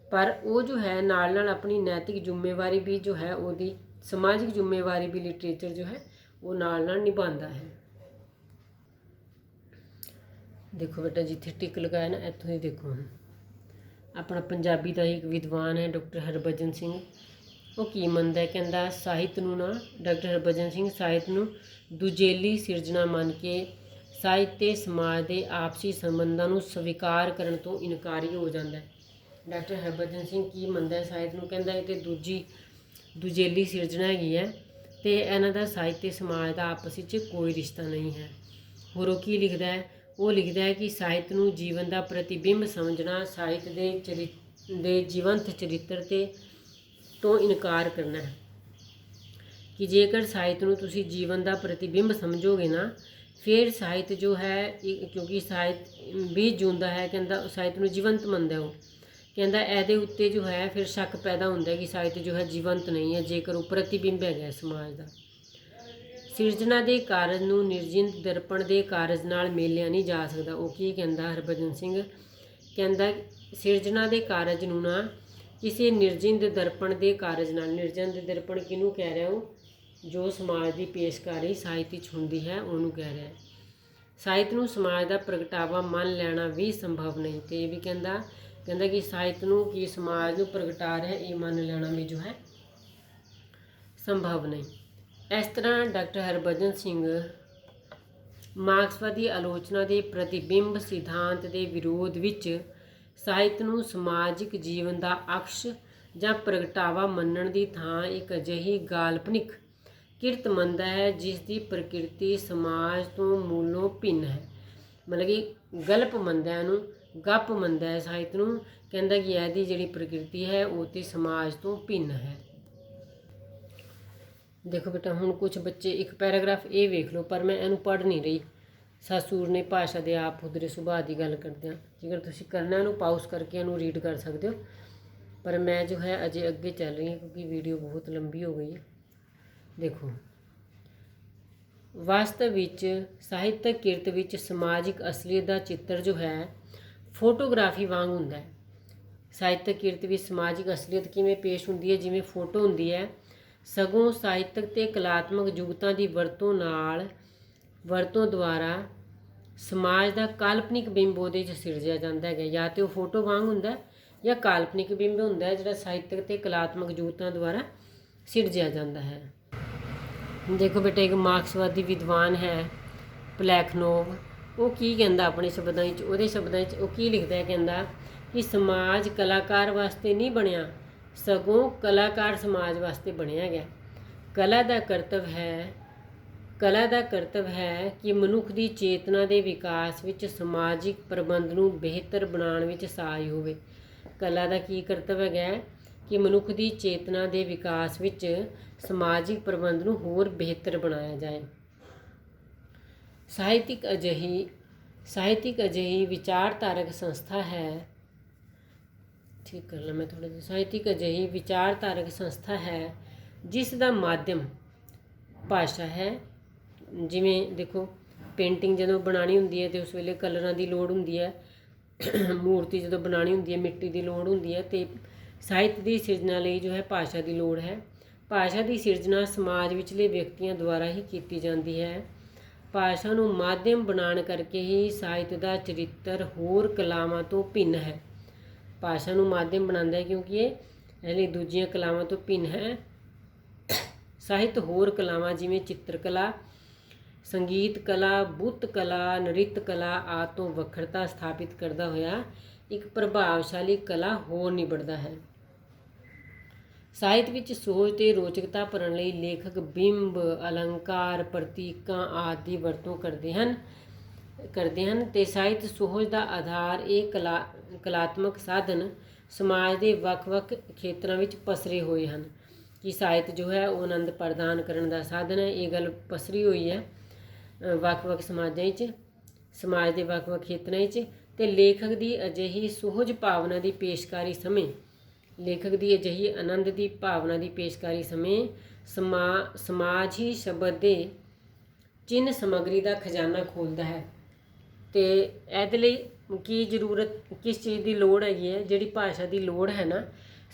ਪਰ ਉਹ ਜੋ ਹੈ ਨਾਲ ਆਪਣੀ ਨੈਤਿਕ ਜ਼ਿੰਮੇਵਾਰੀ ਵੀ ਜੋ ਹੈ, ਉਹਦੀ ਸਮਾਜਿਕ ਜ਼ਿੰਮੇਵਾਰੀ ਵੀ ਲਿਟਰੇਚਰ ਜੋ ਹੈ ਉਹ ਨਾਲ ਨਿਭਾਉਂਦਾ ਹੈ। ਦੇਖੋ ਬੇਟਾ, ਜਿੱਥੇ ਟਿਕ ਲਗਾਇਆ ਨਾ, ਇੱਥੋਂ ਹੀ ਦੇਖੋ, ਆਪਣਾ ਪੰਜਾਬੀ ਦਾ ਇੱਕ ਵਿਦਵਾਨ ਹੈ ਡਾਕਟਰ ਹਰਭਜਨ ਸਿੰਘ, ਉਹ ਕੀ ਮੰਨਦਾ, ਕਹਿੰਦਾ ਸਾਹਿਤ ਨੂੰ ਨਾ, ਡਾਕਟਰ ਹਰਭਜਨ ਸਿੰਘ ਸਾਹਿਤ ਨੂੰ ਦੁਜੈਲੀ ਸਿਰਜਣਾ ਮੰਨ ਕੇ ਸਾਹਿਤ ਤੇ ਸਮਾਜ ਦੇ ਆਪਸੀ ਸੰਬੰਧਾਂ ਨੂੰ ਸਵੀਕਾਰ ਕਰਨ ਤੋਂ ਇਨਕਾਰੀ ਹੋ ਜਾਂਦਾ ਹੈ। ਡਾਕਟਰ ਹਰਭਜਨ ਸਿੰਘ ਕੀ ਮੰਨਦਾ ਸਾਹਿਤ ਨੂੰ, ਕਹਿੰਦਾ ਇਹ ਤੇ ਦੁਜੈਲੀ ਸਿਰਜਣਾ ਹੈਗੀ ਹੈ ਅਤੇ ਇਹਨਾਂ ਦਾ ਸਾਹਿਤ ਤੇ ਸਮਾਜ ਦਾ ਆਪਸ ਵਿੱਚ ਕੋਈ ਰਿਸ਼ਤਾ ਨਹੀਂ ਹੈ। ਹੋਰ ਉਹ ਕੀ ਲਿਖਦਾ ਹੈ? ਉਹ ਲਿਖਦਾ ਹੈ ਕਿ ਸਾਹਿਤ ਨੂੰ ਜੀਵਨ ਦਾ ਪ੍ਰਤੀਬਿੰਬ ਸਮਝਣਾ, ਸਾਹਿਤ ਦੇ ਜੀਵੰਤ ਚਰਿੱਤਰ ਤੋਂ ਇਨਕਾਰ ਕਰਨਾ ਹੈ। ਕਿ ਜੇਕਰ ਸਾਹਿਤ ਨੂੰ ਤੁਸੀਂ ਜੀਵਨ ਦਾ ਪ੍ਰਤੀਬਿੰਬ ਸਮਝੋਗੇ ਨਾ, ਫਿਰ ਸਾਹਿਤ ਜੋ ਹੈ, ਕਿਉਂਕਿ ਸਾਹਿਤ ਵੀ ਜਿਉਂਦਾ ਹੈ, ਕਹਿੰਦਾ ਸਾਹਿਤ ਨੂੰ ਜੀਵੰਤ ਮੰਨਦਾ ਉਹ, ਕਹਿੰਦਾ ਇਹਦੇ ਉੱਤੇ ਜੋ ਹੈ ਫਿਰ ਸ਼ੱਕ ਪੈਦਾ ਹੁੰਦਾ ਕਿ ਸਾਹਿਤ ਜੋ ਹੈ ਜੀਵੰਤ ਨਹੀਂ ਹੈ, ਜੇਕਰ ਉਹ ਪ੍ਰਤੀਬਿੰਬ ਹੈਗਾ ਸਮਾਜ ਦਾ। ਸਿਰਜਣਾ ਦੇ ਕਾਰਜ ਨੂੰ ਨਿਰਜਿੰਦ ਦਰਪਣ ਦੇ ਕਾਰਜ ਨਾਲ ਮੇਲਿਆ ਨਹੀਂ ਜਾ ਸਕਦਾ। ਉਹ ਕੀ ਕਹਿੰਦਾ ਹਰਭਜਨ ਸਿੰਘ, ਕਹਿੰਦਾ ਸਿਰਜਣਾ ਦੇ ਕਾਰਜ ਨੂੰ ਨਾ ਕਿਸੇ ਨਿਰਜਿੰਦ ਦਰਪਣ ਦੇ ਕਾਰਜ ਨਾਲ, ਨਿਰਜਿੰਦ ਦਰਪਣ ਕਿਹਨੂੰ ਕਹਿ ਰਿਹਾ, ਉਹ ਜੋ ਸਮਾਜ ਦੀ ਪੇਸ਼ਕਾਰੀ ਸਾਹਿਤ ਵਿੱਚ ਹੁੰਦੀ ਹੈ ਉਹਨੂੰ ਕਹਿ ਰਿਹਾ। ਸਾਹਿਤ ਨੂੰ ਸਮਾਜ ਦਾ ਪ੍ਰਗਟਾਵਾ ਮੰਨ ਲੈਣਾ ਵੀ ਸੰਭਵ ਨਹੀਂ। ਅਤੇ ਇਹ ਵੀ ਕਹਿੰਦਾ ਕਿ ਸਾਹਿਤ ਨੂੰ ਕੀ ਸਮਾਜ ਨੂੰ ਪ੍ਰਗਟਾ ਰਿਹਾ ਇਹ ਮੰਨ ਲੈਣਾ ਵੀ ਜੋ ਹੈ ਸੰਭਵ ਨਹੀਂ। ਇਸ ਤਰ੍ਹਾਂ ਡਾਕਟਰ ਹਰਭਜਨ ਸਿੰਘ ਮਾਰਕਸਵਾਦੀ ਆਲੋਚਨਾ ਦੇ ਪ੍ਰਤੀਬਿੰਬ ਸਿਧਾਂਤ ਦੇ ਵਿਰੋਧ ਵਿੱਚ ਸਾਹਿਤ ਨੂੰ ਸਮਾਜਿਕ ਜੀਵਨ ਦਾ ਅਕਸ਼ ਜਾਂ ਪ੍ਰਗਟਾਵਾ ਮੰਨਣ ਦੀ ਥਾਂ ਇੱਕ ਅਜਿਹੀ ਕਾਲਪਨਿਕ ਕਿਰਤ ਮੰਨਦਾ ਹੈ ਜਿਸ ਦੀ ਪ੍ਰਕਿਰਤੀ ਸਮਾਜ ਤੋਂ ਮੂਲੋਂ ਭਿੰਨ ਹੈ। ਮਤਲਬ ਕਿ ਗਲਪ ਮੰਨਦਾ, ਇਹਨੂੰ ਗੱਪ ਮੰਨਦਾ ਹੈ ਸਾਹਿਤ ਨੂੰ, ਕਹਿੰਦਾ ਕਿ ਇਹਦੀ ਜਿਹੜੀ ਪ੍ਰਕਿਰਤੀ ਹੈ ਉਹ ਤੇ ਸਮਾਜ ਤੋਂ ਭਿੰਨ ਹੈ। ਦੇਖੋ ਬੇਟਾ, ਹੁਣ ਕੁਝ ਬੱਚੇ ਇੱਕ ਪੈਰਾਗ੍ਰਾਫ ਇਹ ਵੇਖ ਲਓ, ਪਰ ਮੈਂ ਇਹਨੂੰ ਪੜ੍ਹ ਨਹੀਂ ਰਹੀ। ਸਾਸੂਰ ਨੇ ਭਾਸ਼ਾ ਦੇ ਆਪ ਹੁਦਰੇ ਸੁਭਾਅ ਦੀ ਗੱਲ ਕਰਦੇ ਹਾਂ। ਜੇਕਰ ਤੁਸੀਂ ਕਰਨਾ ਇਹਨੂੰ ਪਾਉਸ ਕਰਕੇ ਇਹਨੂੰ ਰੀਡ ਕਰ ਸਕਦੇ ਹੋ, ਪਰ ਮੈਂ ਜੋ ਹੈ ਅਜੇ ਅੱਗੇ ਚੱਲ ਰਹੀ ਹਾਂ ਕਿਉਂਕਿ ਵੀਡੀਓ ਬਹੁਤ ਲੰਬੀ ਹੋ ਗਈ ਹੈ। ਦੇਖੋ, ਵਾਸਤਵ ਵਿੱਚ ਸਾਹਿਤਕ ਕਿਰਤ ਵਿੱਚ ਸਮਾਜਿਕ ਅਸਲੀਅਤ ਦਾ ਚਿੱਤਰ ਜੋ ਹੈ ਫੋਟੋਗ੍ਰਾਫੀ ਵਾਂਗ ਹੁੰਦਾ ਹੈ। ਸਾਹਿਤਕ ਕਿਰਤ ਵਿੱਚ ਸਮਾਜਿਕ ਅਸਲੀਅਤ ਕਿਵੇਂ ਪੇਸ਼ ਹੁੰਦੀ ਹੈ? ਜਿਵੇਂ ਫੋਟੋ ਹੁੰਦੀ ਹੈ। ਸਗੋਂ ਸਾਹਿਤਕ ਤੇ ਕਲਾਤਮਕ ਜੁਗਤਾਂ ਦੀ ਵਰਤੋਂ ਦੁਆਰਾ ਸਮਾਜ ਦਾ ਕਾਲਪਨਿਕ ਬਿੰਬ ਉਹਦੇ 'ਚ ਸਿਰਜਿਆ ਜਾਂਦਾ ਹੈਗਾ। ਜਾਂ ਤਾਂ ਉਹ ਫੋਟੋ ਵਾਂਗ ਹੁੰਦਾ ਜਾਂ ਕਾਲਪਨਿਕ ਬਿੰਬ ਹੁੰਦਾ ਹੈ ਜਿਹੜਾ ਸਾਹਿਤਕ ਤੇ ਕਲਾਤਮਕ ਜੁਗਤਾਂ ਦੁਆਰਾ ਸਿਰਜਿਆ ਜਾਂਦਾ ਹੈ। ਦੇਖੋ ਬੇਟਾ, ਇੱਕ ਮਾਰਕਸਵਾਦੀ ਵਿਦਵਾਨ ਹੈ ਪਲੈਖਨੋਵ, ਉਹ ਕੀ ਕਹਿੰਦਾ ਆਪਣੇ ਸ਼ਬਦਾਂ ਵਿੱਚ, ਉਹਦੇ ਸ਼ਬਦਾਂ ਵਿੱਚ ਉਹ ਕੀ ਲਿਖਦਾ ਹੈ, ਕਹਿੰਦਾ ਕਿ ਸਮਾਜ ਕਲਾਕਾਰ ਵਾਸਤੇ ਨਹੀਂ ਬਣਿਆ, ਸਗੋਂ ਕਲਾਕਾਰ ਸਮਾਜ ਵਾਸਤੇ ਬਣਿਆ ਗਿਆ। ਕਲਾ ਦਾ ਕਰਤੱਵ ਹੈ ਕਿ ਮਨੁੱਖ ਦੀ ਚੇਤਨਾ ਦੇ ਵਿਕਾਸ ਵਿੱਚ ਸਮਾਜਿਕ ਪ੍ਰਬੰਧ ਨੂੰ ਬਿਹਤਰ ਬਣਾਉਣ ਵਿੱਚ ਸਹਾਈ ਹੋਵੇ। ਕਲਾ ਦਾ ਕੀ ਕਰਤੱਵ ਹੈਗਾ ਕਿ ਮਨੁੱਖ ਦੀ ਚੇਤਨਾ ਦੇ ਵਿਕਾਸ ਵਿੱਚ ਸਮਾਜਿਕ ਪ੍ਰਬੰਧ ਨੂੰ ਹੋਰ ਬਿਹਤਰ ਬਣਾਇਆ ਜਾਏ। ਸਾਹਿਤ ਸਾਹਿਤਿਕ ਅਜਿਹੀ ਵਿਚਾਰਧਾਰਕ ਸੰਸਥਾ ਹੈ, ਠੀਕ ਕਰ ਲਾਂ ਮੈਂ ਥੋੜ੍ਹਾ ਜਿਹਾ, ਸਾਹਿਤਿਕ ਅਜਿਹੀ ਵਿਚਾਰਧਾਰਕ ਸੰਸਥਾ ਹੈ ਜਿਸ ਦਾ ਮਾਧਿਅਮ ਭਾਸ਼ਾ ਹੈ। ਜਿਵੇਂ ਦੇਖੋ ਪੇਂਟਿੰਗ ਜਦੋਂ ਬਣਾਉਣੀ ਹੁੰਦੀ ਹੈ ਤੇ ਉਸ ਵੇਲੇ ਕਲਰਾਂ ਦੀ ਲੋੜ ਹੁੰਦੀ ਹੈ, ਮੂਰਤੀ ਜਦੋਂ ਬਣਾਉਣੀ ਹੁੰਦੀ ਹੈ ਮਿੱਟੀ ਦੀ ਲੋੜ ਹੁੰਦੀ ਹੈ, ਤੇ ਸਾਹਿਤ ਦੀ ਸਿਰਜਣਾ ਲਈ ਜੋ ਹੈ ਭਾਸ਼ਾ ਦੀ ਲੋੜ ਹੈ। ਭਾਸ਼ਾ ਦੀ ਸਿਰਜਣਾ ਸਮਾਜ ਵਿਚਲੇ ਵਿਅਕਤੀਆਂ ਦੁਆਰਾ ਹੀ ਕੀਤੀ ਜਾਂਦੀ ਹੈ। ਭਾਸ਼ਾ ਨੂੰ ਮਾਧਿਅਮ ਬਣਾਉਣ ਕਰਕੇ ਹੀ ਸਾਹਿਤ ਦਾ ਚਰਿੱਤਰ ਹੋਰ ਕਲਾਵਾਂ ਤੋਂ ਭਿੰਨ ਹੈ। ਭਾਸ਼ਾ ਨੂੰ ਮਾਧਿਅਮ ਬਣਾਉਂਦਾ ਹੈ ਕਿਉਂਕਿ ਇਹ ਲਈ ਦੂਜੀਆਂ ਕਲਾਵਾਂ ਤੋਂ ਭਿੰਨ ਹੈ। ਸਾਹਿਤ ਹੋਰ ਕਲਾਵਾਂ ਜਿਵੇਂ ਚਿੱਤਰਕਲਾ, ਸੰਗੀਤ ਕਲਾ, ਬੁੱਤ ਕਲਾ, ਨ੍ਰਿਤ ਕਲਾ ਆਦਿ ਤੋਂ ਵੱਖਰਤਾ ਸਥਾਪਿਤ ਕਰਦਾ ਹੋਇਆ ਇੱਕ ਪ੍ਰਭਾਵਸ਼ਾਲੀ ਕਲਾ ਹੋਰ ਨਿਬੜਦਾ ਹੈ। ਸਾਹਿਤ ਵਿੱਚ ਸੋਚ ਤੇ ਰੋਚਕਤਾ ਭਰਨ ਲਈ ਲੇਖਕ ਬਿੰਬ, ਅਲੰਕਾਰ, ਪ੍ਰਤੀਕਾਂ ਆਦਿ ਦੀ ਵਰਤੋਂ ਕਰਦੇ ਹਨ ਤੇ ਸਾਹਿਤ ਸੋਚ ਦਾ ਆਧਾਰ ਇਹ ਕਲਾਤਮਕ ਸਾਧਨ ਸਮਾਜ ਦੇ ਵੱਖ-ਵੱਖ ਖੇਤਰਾਂ ਵਿੱਚ ਪਸਰੇ ਹੋਏ ਹਨ ਕਿ ਸਾਹਿਤ ਜੋ ਹੈ ਉਹ ਆਨੰਦ ਪ੍ਰਦਾਨ ਕਰਨ ਦਾ ਸਾਧਨ ਹੈ। ਇਹ ਗੱਲ ਪਸਰੀ ਹੋਈ ਹੈ ਵੱਖ-ਵੱਖ ਸਮਾਜਾਂ ਵਿੱਚ, ਸਮਾਜ ਦੇ ਵੱਖ-ਵੱਖ ਖੇਤਰਾਂ ਵਿੱਚ। ਤੇ ਲੇਖਕ ਦੀ ਅਜਿਹੀ ਸੁਹਜ ਭਾਵਨਾ ਦੀ ਪੇਸ਼ਕਾਰੀ ਸਮੇਂ, ਲੇਖਕ ਦੀ ਅਜਿਹੀ ਆਨੰਦ ਦੀ ਭਾਵਨਾ ਦੀ ਪੇਸ਼ਕਾਰੀ ਸਮੇਂ ਸਮਾਜ ਹੀ ਸ਼ਬਦ ਦੇ ਚਿੰਨ੍ਹ ਸਮੱਗਰੀ ਦਾ ਖਜ਼ਾਨਾ ਖੋਲ੍ਹਦਾ ਹੈ। ਤੇ ਇਹਦੇ ਲਈ ਕੀ ਜ਼ਰੂਰਤ, ਕਿਸ ਚੀਜ਼ ਦੀ ਲੋੜ ਹੈਗੀ ਹੈ? ਜਿਹੜੀ ਭਾਸ਼ਾ ਦੀ ਲੋੜ ਹੈ ਨਾ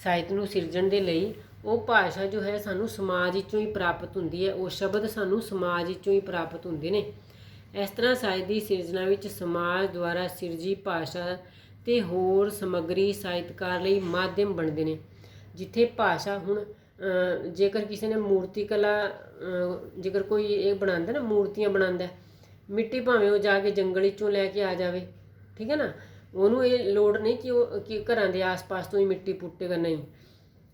ਸਾਹਿਤ ਨੂੰ ਸਿਰਜਣ ਦੇ ਲਈ, ਉਹ ਭਾਸ਼ਾ ਜੋ ਹੈ ਸਾਨੂੰ ਸਮਾਜ ਵਿੱਚੋਂ ਹੀ ਪ੍ਰਾਪਤ ਹੁੰਦੀ ਹੈ। ਉਹ ਸ਼ਬਦ ਸਾਨੂੰ ਸਮਾਜ ਵਿੱਚੋਂ ਹੀ ਪ੍ਰਾਪਤ ਹੁੰਦੇ ਨੇ। ਇਸ ਤਰ੍ਹਾਂ ਸਾਹਿਤ ਦੀ ਸਿਰਜਣਾ ਵਿੱਚ ਸਮਾਜ ਦੁਆਰਾ ਸਿਰਜੀ ਭਾਸ਼ਾ ਤੇ ਹੋਰ ਸਮੱਗਰੀ ਸਾਹਿਤਕਾਰ ਲਈ ਮਾਧਿਅਮ ਬਣਦੇ ਨੇ। ਜਿੱਥੇ ਭਾਸ਼ਾ ਹੁਣ ਜੇਕਰ ਕਿਸੇ ਨੇ ਮੂਰਤੀ ਕਲਾ, ਜੇਕਰ ਕੋਈ ਇਹ ਬਣਾਉਂਦਾ ਨਾ, ਮੂਰਤੀਆਂ ਬਣਾਉਂਦਾ, ਮਿੱਟੀ ਭਾਵੇਂ ਉਹ ਜਾ ਕੇ ਜੰਗਲ ਵਿੱਚੋਂ ਲੈ ਕੇ ਆ ਜਾਵੇ, ਠੀਕ ਹੈ ਨਾ, ਉਹਨੂੰ ਇਹ ਲੋੜ ਨਹੀਂ ਕਿ ਉਹ ਕਿ ਘਰਾਂ ਦੇ ਆਸ-ਪਾਸ ਤੋਂ ਹੀ ਮਿੱਟੀ ਪੁੱਟੇਗਾ, ਨਹੀਂ,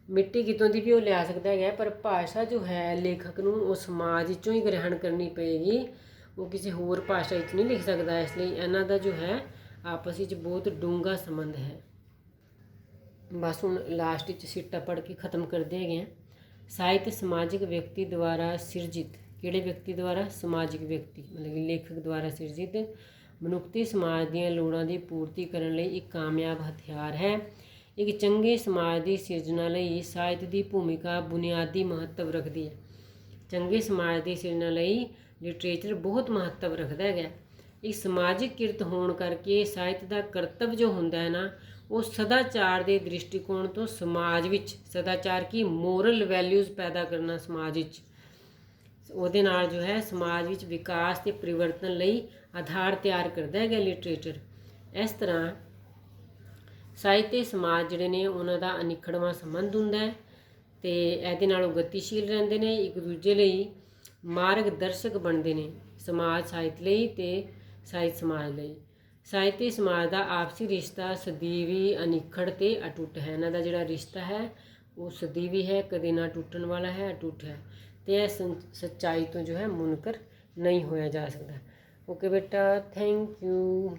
ਮਿੱਟੀ ਕਿਤੋਂ ਦੀ ਵੀ ਉਹ ਲਿਆ ਸਕਦਾ ਹੈਗਾ। ਪਰ ਭਾਸ਼ਾ ਜੋ ਹੈ ਲੇਖਕ ਨੂੰ ਉਹ ਸਮਾਜ ਵਿੱਚੋਂ ਹੀ ਗ੍ਰਹਿਣ ਕਰਨੀ ਪਏਗੀ, ਉਹ ਕਿਸੇ ਹੋਰ ਭਾਸ਼ਾ ਵਿੱਚ ਨਹੀਂ ਲਿਖ ਸਕਦਾ। ਇਸ ਲਈ ਇਹਨਾਂ ਦਾ ਜੋ ਹੈ ਆਪਸ ਵਿੱਚ ਬਹੁਤ ਡੂੰਘਾ ਸੰਬੰਧ ਹੈ। ਬਸ ਹੁਣ ਲਾਸਟ ਵਿੱਚ ਸਿੱਟਾ ਪੜ੍ਹ ਕੇ ਖ਼ਤਮ ਕਰਦੇ ਹੈਗੇ ਹਾਂ। ਸਾਹਿਤ ਸਮਾਜਿਕ ਵਿਅਕਤੀ ਦੁਆਰਾ ਸਿਰਜਿਤ, ਕਿਹੜੇ ਵਿਅਕਤੀ ਦੁਆਰਾ? ਸਮਾਜਿਕ ਵਿਅਕਤੀ, ਮਤਲਬ ਕਿ ਲੇਖਕ ਦੁਆਰਾ ਸਿਰਜਿਤ ਮਨੁੱਖੀ ਸਮਾਜ ਦੀਆਂ ਲੋੜਾਂ ਦੀ ਪੂਰਤੀ ਕਰਨ ਲਈ ਇੱਕ ਕਾਮਯਾਬ ਹਥਿਆਰ ਹੈ। ਇੱਕ ਚੰਗੇ ਸਮਾਜ ਦੀ ਸਿਰਜਣਾ ਲਈ ਸਾਹਿਤ ਦੀ ਭੂਮਿਕਾ ਬੁਨਿਆਦੀ ਮਹੱਤਵ ਰੱਖਦੀ ਹੈ। ਚੰਗੇ ਸਮਾਜ ਦੀ ਸਿਰਜਣਾ ਲਈ ਲਿਟਰੇਚਰ ਬਹੁਤ ਮਹੱਤਵ ਰੱਖਦਾ ਹੈਗਾ। ਇੱਕ ਸਮਾਜਿਕ ਕਿਰਤ ਹੋਣ ਕਰਕੇ ਸਾਹਿਤ ਦਾ ਕਰਤੱਵ ਜੋ ਹੁੰਦਾ ਹੈ ਨਾ, ਉਹ ਸਦਾਚਾਰ ਦੇ ਦ੍ਰਿਸ਼ਟੀਕੋਣ ਤੋਂ ਸਮਾਜ ਵਿੱਚ, ਸਦਾਚਾਰ ਕੀ, ਮੋਰਲ ਵੈਲਿਊਜ਼ ਪੈਦਾ ਕਰਨਾ ਸਮਾਜ ਵਿੱਚ, ਉਹਦੇ ਨਾਲ ਜੋ ਹੈ ਸਮਾਜ ਵਿੱਚ ਵਿਕਾਸ ਤੇ ਪਰਿਵਰਤਨ ਲਈ ਆਧਾਰ ਤਿਆਰ ਕਰਦਾ ਹੈਗਾ ਲਿਟਰੇਚਰ। ਇਸ ਤਰ੍ਹਾਂ ਸਾਹਿਤ ਤੇ ਸਮਾਜ ਜਿਹੜੇ ਨੇ ਉਹਨਾਂ ਦਾ ਅਨਿੱਖੜਵਾਂ ਸੰਬੰਧ ਹੁੰਦਾ ਹੈ ਤੇ ਇਹਦੇ ਨਾਲ ਉਹ ਗਤੀਸ਼ੀਲ ਰਹਿੰਦੇ ਨੇ, ਇੱਕ ਦੂਜੇ ਲਈ ਮਾਰਗਦਰਸ਼ਕ ਬਣਦੇ ਨੇ, ਸਮਾਜ ਸਾਹਿਤ ਲਈ ਤੇ ਸਾਹਿਤ ਸਮਾਜ ਲਈ। ਸਾਹਿਤ ਤੇ ਸਮਾਜ ਦਾ ਆਪਸੀ ਰਿਸ਼ਤਾ ਸਦੀਵੀ, ਅਨਿੱਖੜ ਤੇ ਅਟੁੱਟ ਹੈ। ਇਹਨਾਂ ਦਾ ਜਿਹੜਾ ਰਿਸ਼ਤਾ ਹੈ ਉਹ ਸਦੀਵੀ ਹੈ, ਕਦੇ ਨਾ ਟੁੱਟਣ ਵਾਲਾ ਹੈ, ਅਟੁੱਟ ਹੈ ਤੇ ਇਹ ਸੱਚਾਈ ਤੋਂ ਜੋ ਹੈ ਮੁਨਕਰ ਨਹੀਂ ਹੋਇਆ ਜਾ ਸਕਦਾ। ਓਕੇ ਬੇਟਾ, ਥੈਂਕ ਯੂ।